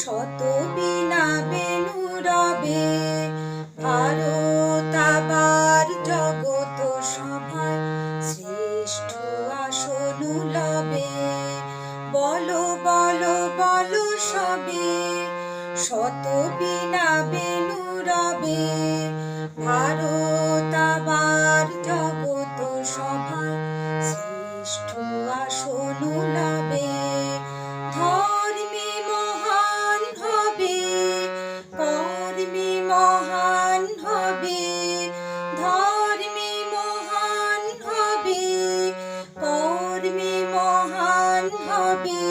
শত বীণা বেণু রবে, ভারত আবার জগত সভায় শ্রেষ্ঠ আসন লবে। বলো বলো বলো সবে, শত বীণা বেণু রবে, ভারত আবার জগত সভায় শ্রেষ্ঠ আসন লবে। ধর্মে মহান হবে, কর্মে মহান হবে, ধর্মে মহান হবে, কর্মে মহান হবে।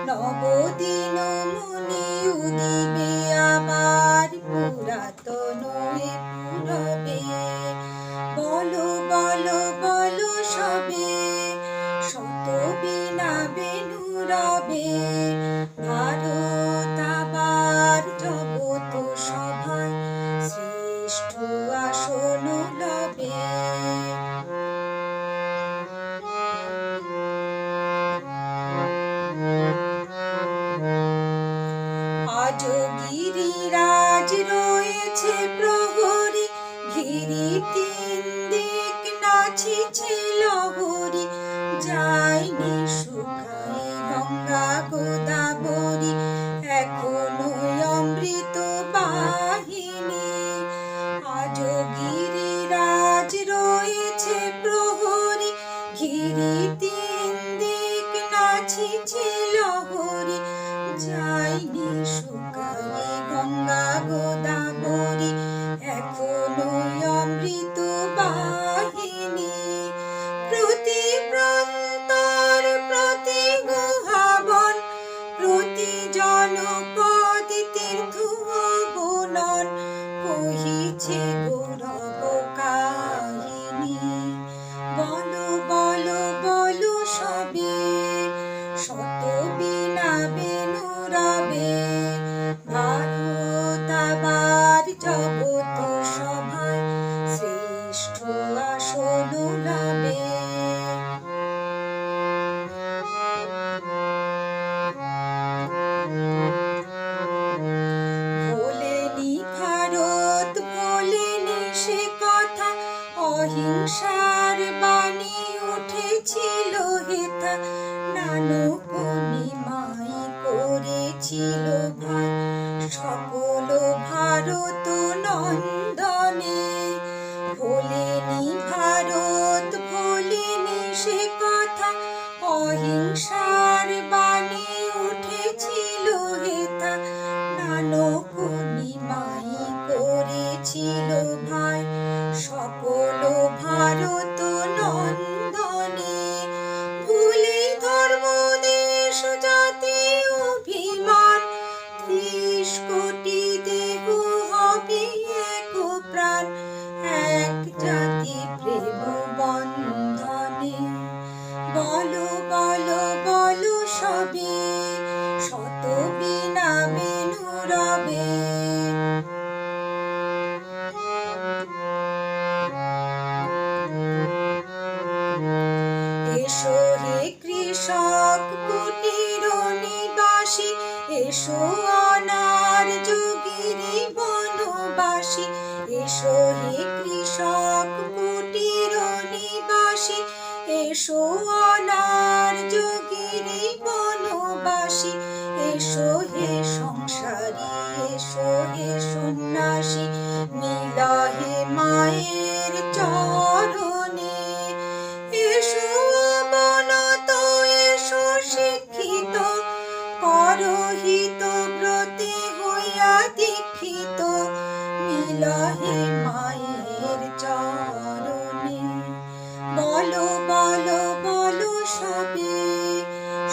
নবদিন মুনি উদিবে আবার, পুরাতন পুরবে। বলো বলো বলো সবে, শত বীণা বেণু রবে, ভারত আবার জগত সভায় শ্রেষ্ঠ আসন লবে। আজো গিরিরাজ রয়েছে প্রহরী, ঘিরি তিন দিক নাচিছে লহরী। যায়নি শুকাই গঙ্গা গোদাবরী, এখনো অমৃত বাহিনী। আজো গিরিরাজ রয়েছে প্রহরী, ঘিরি তিন দিক নাচিছে লহরী। যায়নি শুকাই গঙ্গা গোদাবরী, এখনো অমৃত বাহিনী। প্রতি প্রান্তর প্রতি গুহাবন, প্রতি জনপদ তীর্থ বনন, কহিছে গৌরব কাহিনী। বলো বলো বলো সবে, শত বীণা বেণু রবে, ভারত আবার জগত সভায় শ্রেষ্ঠ আসন লবে। ভোলেনি ভারত ভোলেনি সে কথা, অহিংসার বাণী উঠেছিল হেথা। নানক নিমাই করেছিল ভাই সকল ভারত নন্দনে। ভোলেনি ভারত ভোলেনি সে কথা, অহিংসার বাণী উঠেছিল হেথা। নানক নিমাই করেছিল ভাই সকল ভারত নন্দনে। ভুলে ধর্ম দেশ জাতি অভিমান, ৩০ কোটি দেহ হবে এক প্রাণ, এক জাতি প্রেম বন্ধনে। বলো বলো বলো সবে, শত বীণা বেণু রবে। এসো হে কৃষক কুটির নিবাসী, এসো অনার যোগিনী বনবাসী। এসো হে কৃষক কুটির নিবাসী, এসো অনার যোগিনী বনবাসী। এসো হে সংসারী, এসো হে সন্ন্যাসী, মিলা হে মায়ের চরণে। এসো অবনত, এসো শিক্ষিত, করহিত ব্রতে হইয়া দীক্ষিত, মিলা হে মায়ের চরণে। বলো বলো বলো সবে,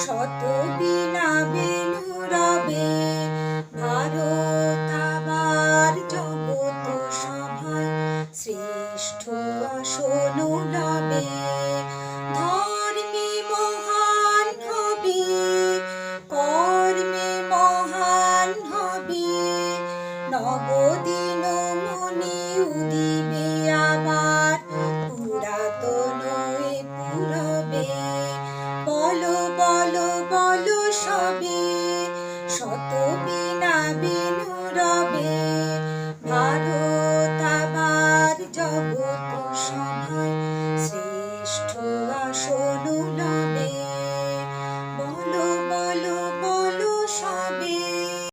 শত বীণা বেণু রবে, ভারত আবার জগত সভায় শ্রেষ্ঠ আসন লবে। ধর্মে মহান হবে, কর্মে মহান হবে, নবদিন মুনি উদিবে আবার, পুরাতন পুরবে। বলো বলো বলো সবে, শত বিনা বিনু রবে